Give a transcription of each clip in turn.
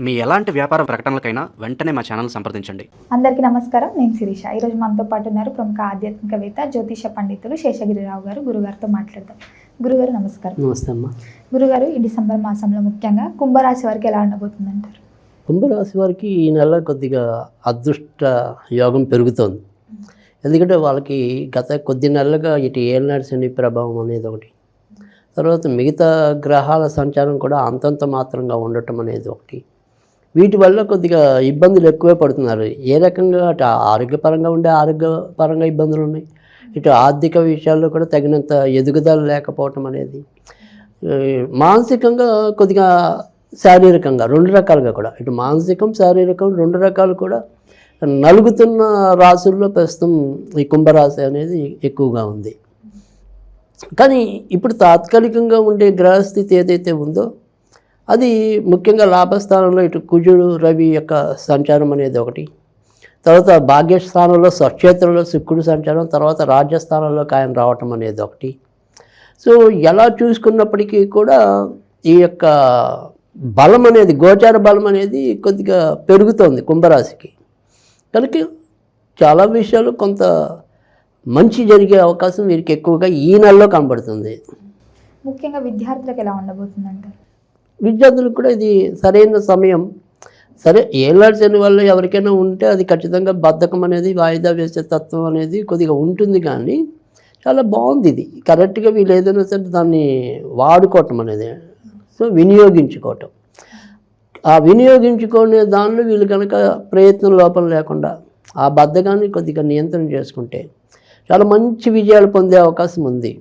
మీ ఎలాంటి వ్యాపార ప్రకటనలకైనా వెంటనే మా ఛానల్ సంప్రదించండి. అందరికీ నమస్కారం. నేను శిరీష. ఈరోజు మనతో పాటు ఉన్నారు ప్రముఖ ఆధ్యాత్మికవేత్త జ్యోతిష పండితులు శేషగిరిరావు గారు. గురుగారితో మాట్లాడదాం. గురుగారు నమస్కారం. నమస్తే అమ్మ. గురుగారు, ఈ డిసెంబర్ మాసంలో ముఖ్యంగా కుంభరాశి వారికి ఎలా ఉండబోతుందంటారు? కుంభరాశి వారికి ఈ నెల కొద్దిగా అదృష్ట యోగం పెరుగుతోంది. ఎందుకంటే వాళ్ళకి గత కొద్ది నెలలుగా ఇటు ఏలినాటి శని ప్రభావం అనేది ఒకటి, తర్వాత మిగతా గ్రహాల సంచారం కూడా అంతంత మాత్రంగా ఉండటం అనేది ఒకటి. వీటి వల్ల కొద్దిగా ఇబ్బందులు ఎక్కువే పడుతున్నారు. ఏ రకంగా అటు ఆరోగ్యపరంగా ఉండే ఆరోగ్యపరంగా ఇబ్బందులు ఉన్నాయి, ఇటు ఆర్థిక విషయాల్లో కూడా తగినంత ఎదుగుదల లేకపోవటం అనేది, మానసికంగా కొద్దిగా శారీరకంగా రెండు రకాలుగా కూడా, ఇటు మానసికం శారీరకం రెండు రకాలు కూడా నలుగుతున్న రాసుల్లో ప్రస్తుతం ఈ కుంభరాశి అనేది ఎక్కువగా ఉంది. కానీ ఇప్పుడు తాత్కాలికంగా ఉండే గ్రహస్థితి ఏదైతే ఉందో అది ముఖ్యంగా లాభస్థానంలో ఇటు కుజుడు రవి యొక్క సంచారం అనేది ఒకటి, తర్వాత భాగ్యస్థానంలో స్వక్షేత్రంలో శుక్రుడు సంచారం, తర్వాత రాజ్యస్థానంలో ఆయన రావటం అనేది ఒకటి. సో ఎలా చూసుకున్నప్పటికీ కూడా ఈ యొక్క బలం అనేది, గోచార బలం అనేది కొద్దిగా పెరుగుతోంది కుంభరాశికి. కనుక చాలా విషయాలు కొంత మంచి జరిగే అవకాశం వీరికి ఎక్కువగా ఈ నెలలో కనబడుతుంది. ముఖ్యంగా విద్యార్థులకు ఎలా ఉండబోతుందంటారు? విద్యార్థులకు కూడా ఇది సరైన సమయం. సరే, ఏళ్ళాడు శని వల్ల ఎవరికైనా ఉంటే అది ఖచ్చితంగా బద్ధకం అనేది, వాయిదా వేసే తత్వం అనేది కొద్దిగా ఉంటుంది. కానీ చాలా బాగుంది ఇది. కరెక్ట్గా వీళ్ళు ఏదైనా సరే దాన్ని వాడుకోవటం అనేది, సో వినియోగించుకోవటం, ఆ వినియోగించుకునే దానిలో వీళ్ళు కనుక ప్రయత్నం లోపం లేకుండా ఆ బద్ధకాన్ని కొద్దిగా నియంత్రణ చేసుకుంటే చాలా మంచి విజయాలు పొందే అవకాశం ఉంది.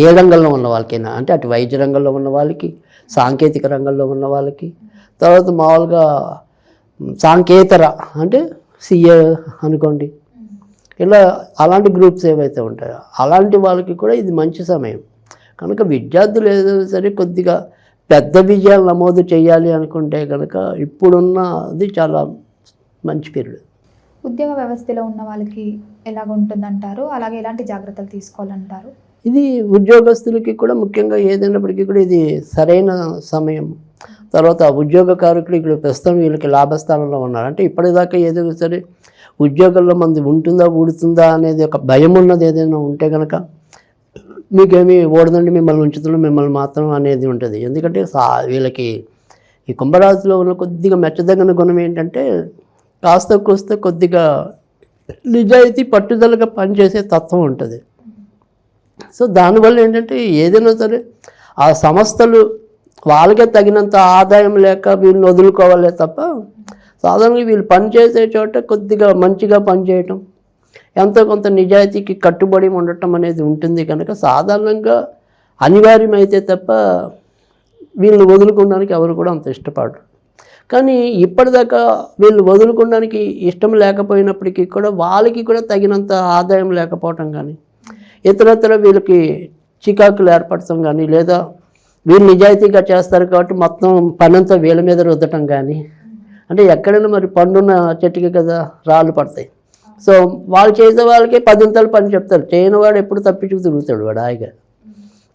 ఏ రంగంలో ఉన్న వాళ్ళకైనా, అంటే అటు వైద్య రంగంలో ఉన్న వాళ్ళకి, సాంకేతిక రంగంలో ఉన్న వాళ్ళకి, తర్వాత మామూలుగా సాంకేతర అంటే సిఏ అనుకోండి, ఇలా అలాంటి గ్రూప్స్ ఏవైతే ఉంటాయో అలాంటి వాళ్ళకి కూడా ఇది మంచి సమయం. కనుక విద్యార్థులు ఏదైనా సరే కొద్దిగా పెద్ద విజయాలు నమోదు చేయాలి అనుకుంటే కనుక ఇప్పుడున్నది చాలా మంచి పీరియడ్. ఉద్యోగ వ్యవస్థలో ఉన్న వాళ్ళకి ఎలాగ ఉంటుందంటారు? అలాగే ఎలాంటి జాగ్రత్తలు తీసుకోవాలంటారు? ఇది ఉద్యోగస్తులకి కూడా ముఖ్యంగా ఏదైనప్పటికీ కూడా ఇది సరైన సమయం. తర్వాత ఉద్యోగ కార్మికులు ఇక్కడ ప్రస్తుతం వీళ్ళకి లాభస్థానంలో ఉన్నారు. అంటే ఇప్పటిదాకా ఏదైనా సరే ఉద్యోగంలో మంది ఉంటుందా ఊడుతుందా అనేది ఒక భయం ఉన్నది ఏదైనా ఉంటే కనుక మీకేమీ ఓడదండి, మిమ్మల్ని ఉంచుతున్నాం, మిమ్మల్ని మాత్రం అనేది ఉంటుంది. ఎందుకంటే వీళ్ళకి ఈ కుంభరాశిలో ఉన్న కొద్దిగా మెచ్చదగిన గుణం ఏంటంటే కాస్త కోస్త కొద్దిగా నిజాయితీ పట్టుదలగా పనిచేసే తత్వం ఉంటుంది. సో దానివల్ల ఏంటంటే ఏదైనా సరే ఆ సంస్థలు వాళ్ళకే తగినంత ఆదాయం లేక వీళ్ళని వదులుకోవాలే తప్ప, సాధారణంగా వీళ్ళు పనిచేసే చోట కొద్దిగా మంచిగా పనిచేయటం, ఎంతో కొంత నిజాయితీకి కట్టుబడి ఉండటం అనేది ఉంటుంది. కనుక సాధారణంగా అనివార్యమైతే తప్ప వీళ్ళని వదులుకోవడానికి ఎవరు కూడా అంత ఇష్టపడరు. కానీ ఇప్పటిదాకా వీళ్ళు వదులుకోవడానికి ఇష్టం లేకపోయినప్పటికీ కూడా వాళ్ళకి కూడా తగినంత ఆదాయం లేకపోవటం కానీ, ఇతరత్ర వీళ్ళకి చికాకులు ఏర్పడటం కానీ, లేదా వీళ్ళు నిజాయితీగా చేస్తారు కాబట్టి మొత్తం పనంతా వీళ్ళ మీద రుద్దటం కానీ, అంటే ఎక్కడైనా మరి పండున్న చెట్టుకి కదా రాళ్ళు పడతాయి. సో వాళ్ళు చేసే వాళ్ళకి 10 పని చెప్తారు, చేయని వాడు ఎప్పుడు తప్పించుకు తిరుగుతాడు వాడు హాయిగా.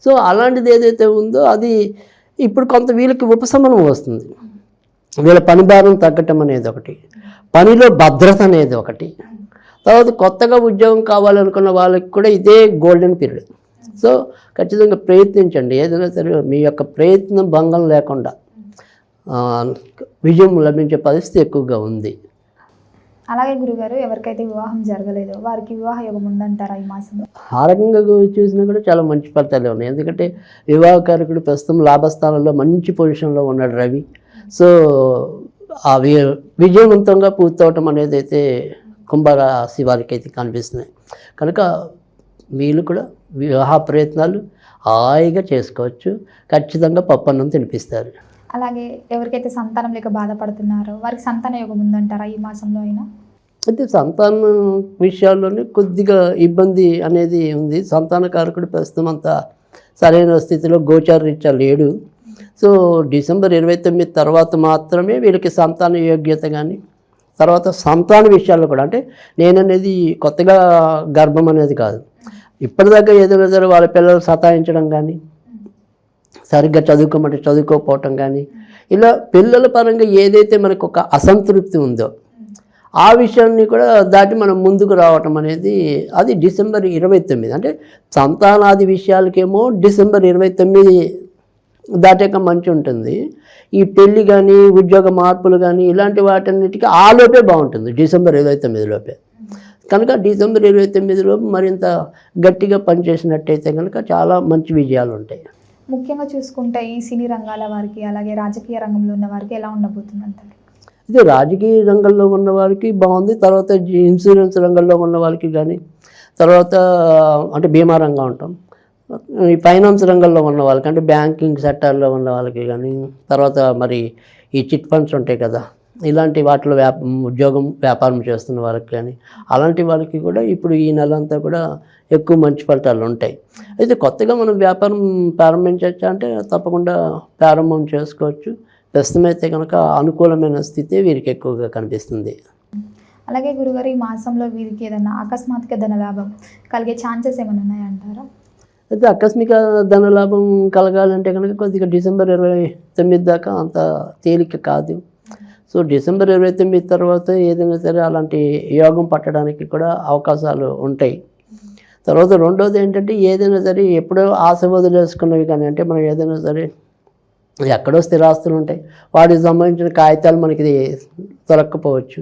సో అలాంటిది ఏదైతే ఉందో అది ఇప్పుడు కొంత వీళ్ళకి ఉపశమనం వస్తుంది. వీళ్ళ పని భారం తగ్గటం అనేది ఒకటి, పనిలో భద్రత అనేది ఒకటి, తర్వాత కొత్తగా ఉద్యోగం కావాలనుకున్న వాళ్ళకి కూడా ఇదే గోల్డెన్ పీరియడ్. సో ఖచ్చితంగా ప్రయత్నించండి. ఏదైనా సరే మీ యొక్క ప్రయత్నం భంగం లేకుండా విజయం లభించే పరిస్థితి ఎక్కువగా ఉంది. అలాగే గురుగారు, ఎవరికైతే వివాహం జరగలేదో వారికి వివాహ యోగం ఉందంటారా ఈ మాసంలో? ఆ రకంగా చూసినా కూడా చాలా మంచి ఫలితాలే ఉన్నాయి. ఎందుకంటే వివాహకారకుడు ప్రస్తుతం లాభస్థానంలో మంచి పొజిషన్లో ఉన్నాడు రవి. సో ఆ విజయవంతంగా పూర్తవటం అనేది అయితే కుంభరాశి వారికి అయితే కనిపిస్తున్నాయి. కనుక వీళ్ళు కూడా వివాహ ప్రయత్నాలు హాయిగా చేసుకోవచ్చు. ఖచ్చితంగా పప్పన్నం తినిపిస్తారు. అలాగే ఎవరికైతే సంతానం లేక బాధపడుతున్నారో వారికి సంతాన యోగం ఉందంటారా ఈ మాసంలో అయినా? అయితే సంతానం విషయాల్లోనే కొద్దిగా ఇబ్బంది అనేది ఉంది. సంతానకారకుడు ప్రస్తుతం అంత సరైన స్థితిలో గోచారరీత్యా లేడు. సో డిసెంబర్ 29 తర్వాత మాత్రమే వీళ్ళకి సంతాన యోగ్యత కానీ, తర్వాత సంతాన విషయాల్లో కూడా, అంటే నేననేది కొత్తగా గర్భం అనేది కాదు, ఇప్పటిదాకా ఏదైనా సరే వాళ్ళ పిల్లలు సతాయించడం కానీ, సరిగ్గా చదువుకోమంటే చదువుకోకపోవటం కానీ, ఇలా పిల్లల పరంగా ఏదైతే మనకు ఒక అసంతృప్తి ఉందో ఆ విషయాన్ని కూడా దాటి మనం ముందుకు రావటం అనేది అది డిసెంబర్ 29. అంటే సంతానాది విషయాలకేమో డిసెంబర్ 29 దాటాక మంచి ఉంటుంది. ఈ పెళ్ళి కానీ ఉద్యోగ మార్పులు కానీ ఇలాంటి వాటన్నిటికీ ఆ లోపే బాగుంటుంది, డిసెంబర్ 29 లోపే. కనుక డిసెంబర్ 29 లోపు మరింత గట్టిగా పనిచేసినట్టయితే కనుక చాలా మంచి విజయాలు ఉంటాయి. ముఖ్యంగా చూసుకుంటే ఈ సినీ రంగాల వారికి అలాగే రాజకీయ రంగంలో ఉన్న వారికి ఎలా ఉండబోతుంది అంటారు? ఇది రాజకీయ రంగంలో ఉన్న వారికి బాగుంది. తర్వాత ఇన్సూరెన్స్ రంగంలో ఉన్న వాళ్ళకి కానీ, తర్వాత అంటే బీమా రంగం ఉంటాం, ఈ ఫైనాన్స్ రంగంలో ఉన్న వాళ్ళకి అంటే బ్యాంకింగ్ సెక్టార్లో ఉన్న వాళ్ళకి కానీ, తర్వాత మరి ఈ చిట్ ఫండ్స్ ఉంటాయి కదా, ఇలాంటి వాటిలో ఉద్యోగం వ్యాపారం చేస్తున్న వాళ్ళకి కానీ అలాంటి వాళ్ళకి కూడా ఇప్పుడు ఈ నెల అంతా కూడా ఎక్కువ మంచి ఫలితాలు ఉంటాయి. అయితే కొత్తగా మనం వ్యాపారం ప్రారంభించవచ్చు అంటే తప్పకుండా ప్రారంభం చేసుకోవచ్చు. ప్రస్తుతం అయితే కనుక అనుకూలమైన స్థితి వీరికి ఎక్కువగా కనిపిస్తుంది. అలాగే గురుగారు ఈ మాసంలో వీరికి ఏదైనా ఆకస్మాత్తుగా ధనలాభం కలిగే ఛాన్సెస్ ఏమైనా ఉన్నాయంటారా? అయితే ఆకస్మిక ధనలాభం కలగాలంటే కనుక కొద్దిగా డిసెంబర్ 29 దాకా అంత తేలిక కాదు. సో డిసెంబర్ 29 తర్వాత ఏదైనా సరే అలాంటి యోగం పట్టడానికి కూడా అవకాశాలు ఉంటాయి. తర్వాత రెండోది ఏంటంటే ఏదైనా సరే ఎప్పుడో ఆశ వదిలేసుకున్నవి కానీ, అంటే మనం ఏదైనా సరే ఎక్కడో స్థిరాస్తులు ఉంటాయి, వాటికి సంబంధించిన కాగితాలు మనకి దొరక్కపోవచ్చు.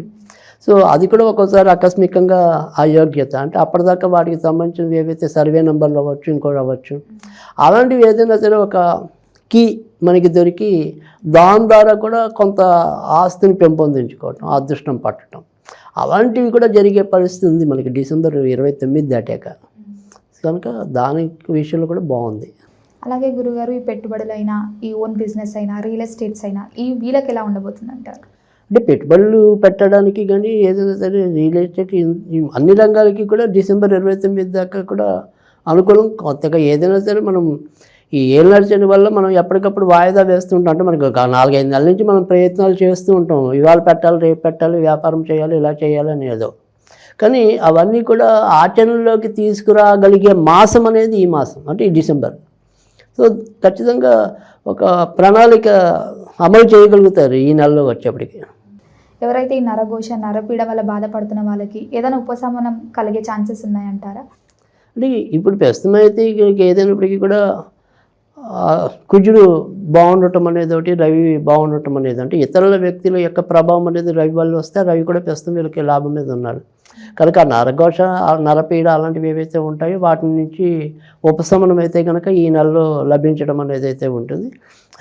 సో అది కూడా ఒక్కోసారి ఆకస్మికంగా అయోగ్యత, అంటే అప్పటిదాకా వాటికి సంబంధించినవి ఏవైతే సర్వే నెంబర్లు అవ్వచ్చు, ఇంకోటి అవ్వచ్చు, అలాంటివి ఏదైనా సరే ఒక కీ మనకి దొరికి దాని ద్వారా కూడా కొంత ఆస్తిని పెంపొందించుకోవటం, అదృష్టం పట్టడం, అలాంటివి కూడా జరిగే పరిస్థితి ఉంది మనకి డిసెంబర్ 29 దాటాక. కనుక దాని విషయంలో కూడా బాగుంది. అలాగే గురుగారు ఈ పెట్టుబడులైనా, ఈ ఓన్ బిజినెస్ అయినా, రియల్ ఎస్టేట్స్ అయినా ఈ వీళ్ళకి ఎలా ఉండబోతుంది అంటారు? అంటే పెట్టుబడులు పెట్టడానికి కానీ ఏదైనా సరే రియల్ ఎస్టేట్ అన్ని రంగాలకి కూడా డిసెంబర్ 29 దాకా కూడా అనుకూలం. కొత్తగా ఏదైనా సరే మనం ఈ ఏళ్ళ శని వల్ల మనం ఎప్పటికప్పుడు వాయిదా వేస్తుంటాం. అంటే మనకు 4-5 నెలల నుంచి మనం ప్రయత్నాలు చేస్తూ ఉంటాం, ఇవాళ పెట్టాలి, రేపు పెట్టాలి, వ్యాపారం చేయాలి, ఇలా చేయాలి అని ఏదో. కానీ అవన్నీ కూడా ఆచరణలోకి తీసుకురాగలిగే మాసం అనేది ఈ మాసం, అంటే ఈ డిసెంబర్. సో ఖచ్చితంగా ఒక ప్రణాళిక అమలు చేయగలుగుతారు ఈ నెలలో వచ్చేప్పటికి. ఎవరైతే ఈ నరఘోష నరపీడ వల్ల బాధపడుతున్న వాళ్ళకి ఏదైనా ఉపశమనం కలిగే ఛాన్సెస్ ఉన్నాయంటారా? అంటే ఇప్పుడు ప్రస్తుతం అయితే ఏదైనప్పటికీ కూడా కుజుడు బాగుండటం అనేది ఒకటి, రవి బాగుండటం అనేది, అంటే ఇతరుల వ్యక్తుల యొక్క ప్రభావం అనేది రవి వల్ల వస్తే రవి కూడా ప్రస్తుతం వీళ్ళకి లాభం మీద ఉన్నాడు. కనుక నరఘోష నరపీడ అలాంటివి ఏవైతే ఉంటాయో వాటి నుంచి ఉపశమనం అయితే కనుక ఈ నెలలో లభించడం అనేది అయితే ఉంటుంది.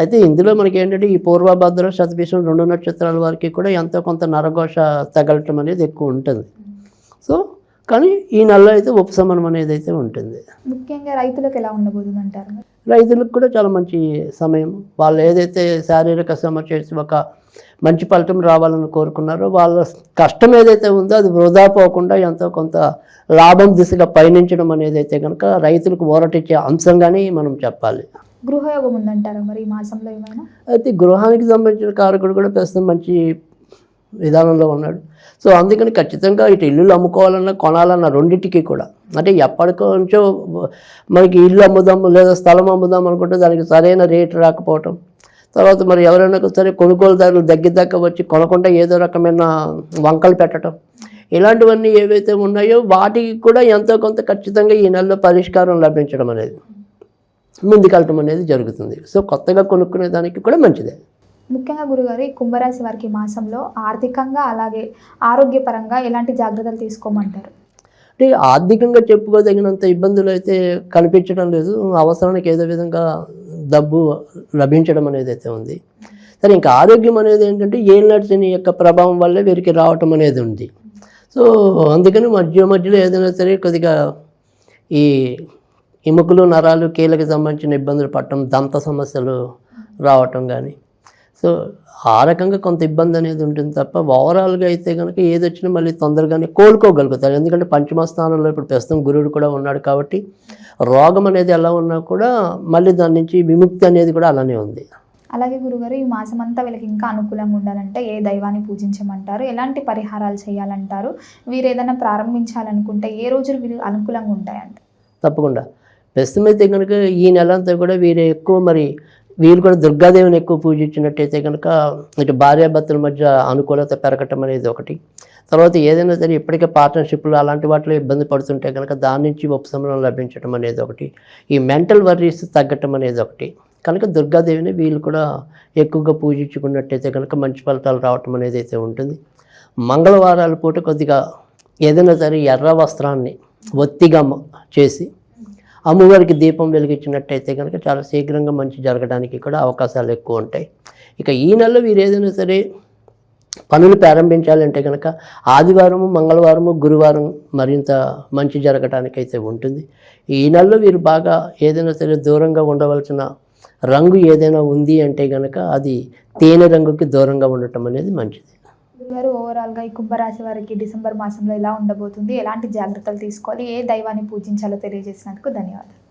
అయితే ఇందులో మనకి ఏంటంటే ఈ పూర్వభద్ర శతభిషం 2 నక్షత్రాల వారికి కూడా ఎంతో కొంత నరఘోష తగలటం అనేది ఎక్కువ ఉంటుంది. సో కానీ ఈ నెలలో అయితే ఉపశమనం అనేది అయితే ఉంటుంది. ముఖ్యంగా రైతులకు ఎలా ఉండబోతుంది అంటారు? రైతులకు కూడా చాలా మంచి సమయం. వాళ్ళు ఏదైతే శారీరక శ్రమ చేసి ఒక మంచి ఫలితం రావాలని కోరుకున్నారో వాళ్ళ కష్టం ఏదైతే ఉందో అది వృధా పోకుండా ఎంతో కొంత లాభం దిశగా పయనించడం అనేది అయితే కనుక రైతులకు ఊరటిచ్చే అంశంగానే మనం చెప్పాలి. గృహయోగం ఉందంటారా మరి ఈ మాసంలో ఏమైనా? అయితే గృహానికి సంబంధించిన కారకుడు కూడా ప్రస్తుతం మంచి విధానంలో ఉన్నాడు. సో అందుకని ఖచ్చితంగా ఇటు ఇల్లులు అమ్ముకోవాలన్నా కొనాలన్నా రెండింటికి కూడా, అంటే ఎప్పటికో నుంచో మనకి ఇల్లు అమ్ముదాం లేదా స్థలం అమ్ముదాం అనుకుంటే దానికి సరైన రేటు రాకపోవటం, తర్వాత మరి ఎవరైనా సరే కొనుగోలుదారులు దగ్గర వచ్చి కొనకుండా ఏదో రకమైన వంకలు పెట్టడం, ఇలాంటివన్నీ ఏవైతే ఉన్నాయో వాటికి కూడా ఎంతో కొంత ఖచ్చితంగా ఈ నెలలో పరిష్కారం లభించడం అనేది, ముందుకెళ్ళటం అనేది జరుగుతుంది. సో కొత్తగా కొనుక్కునే దానికి కూడా మంచిదే. ముఖ్యంగా గురుగారు ఈ కుంభరాశి వారికి మాసంలో ఆర్థికంగా అలాగే ఆరోగ్యపరంగా ఎలాంటి జాగ్రత్తలు తీసుకోమంటారు? అంటే ఆర్థికంగా చెప్పుకోదగినంత ఇబ్బందులు అయితే కనిపించడం లేదు. అవసరానికి ఏదో విధంగా డబ్బు లభించడం అనేది అయితే ఉంది. సరే ఇంకా ఆరోగ్యం అనేది ఏంటంటే ఏళ్ళ శని యొక్క ప్రభావం వల్లే వీరికి రావటం అనేది ఉంది. సో అందుకని మధ్యలో ఏదైనా సరే కొద్దిగా ఈ ఎముకలు నరాలు కీళ్ళకి సంబంధించిన ఇబ్బందులు పడటం, దంత సమస్యలు రావటం కానీ, సో ఆ రకంగా కొంత ఇబ్బంది అనేది ఉంటుంది తప్ప ఓవరాల్గా అయితే కనుక ఏది వచ్చినా మళ్ళీ తొందరగానే కోలుకోగలుగుతారు. ఎందుకంటే పంచమ స్థానంలో ఇప్పుడు ప్రస్తుతం గురుడు కూడా ఉన్నాడు కాబట్టి రోగం అనేది ఎలా ఉన్నా కూడా మళ్ళీ దాని నుంచి విముక్తి అనేది కూడా అలానే ఉంది. అలాగే గురుగారు ఈ మాసం అంతా వీళ్ళకి ఇంకా అనుకూలంగా ఉండాలంటే ఏ దైవాన్ని పూజించమంటారు? ఎలాంటి పరిహారాలు చేయాలంటారు? వీరు ఏదైనా ప్రారంభించాలనుకుంటే ఏ రోజులు వీరు అనుకూలంగా ఉంటాయంట? తప్పకుండా ప్రస్తుతం అయితే కనుక ఈ నెల అంతా కూడా వీరు ఎక్కువ మరి వీళ్ళు కూడా దుర్గాదేవిని ఎక్కువ పూజించినట్టయితే కనుక ఇటు భార్యాభర్తల మధ్య అనుకూలత పెరగటం అనేది ఒకటి. తర్వాత ఏదైనా సరే ఇప్పటికే పార్ట్నర్షిప్లు అలాంటి వాటిలో ఇబ్బంది పడుతుంటే కనుక దాని నుంచి ఉపశమనం లభించడం అనేది ఒకటి. ఈ మెంటల్ వర్రీస్ తగ్గటం అనేది ఒకటి. కనుక దుర్గాదేవిని వీళ్ళు కూడా ఎక్కువగా పూజించుకున్నట్టయితే కనుక మంచి ఫలితాలు రావటం అనేది అయితే ఉంటుంది. మంగళవారాల పూట కొద్దిగా ఏదైనా సరే ఎర్ర వస్త్రాన్ని ఒత్తిగా చేసి అమ్మవారికి దీపం వెలిగించినట్టయితే కనుక చాలా శీఘ్రంగా మంచి జరగడానికి కూడా అవకాశాలు ఎక్కువ ఉంటాయి. ఇక ఈ నెలలో వీరు ఏదైనా సరే పనులు ప్రారంభించాలంటే కనుక ఆదివారము, మంగళవారము, గురువారం మరింత మంచి జరగడానికి అయితే ఉంటుంది. ఈ నెలలో వీరు బాగా ఏదైనా సరే దూరంగా ఉండవలసిన రంగు ఏదైనా ఉంది అంటే కనుక అది తేనె రంగుకి దూరంగా ఉండటం అనేది మంచిది. గురుగారు, ఓవరాల్గా ఈ కుంభరాశి వారికి డిసెంబర్ మాసంలో ఎలా ఉండబోతుంది, ఎలాంటి జాగ్రత్తలు తీసుకోవాలి, ఏ దైవాన్ని పూజించాలో తెలియజేసినందుకు ధన్యవాదాలు.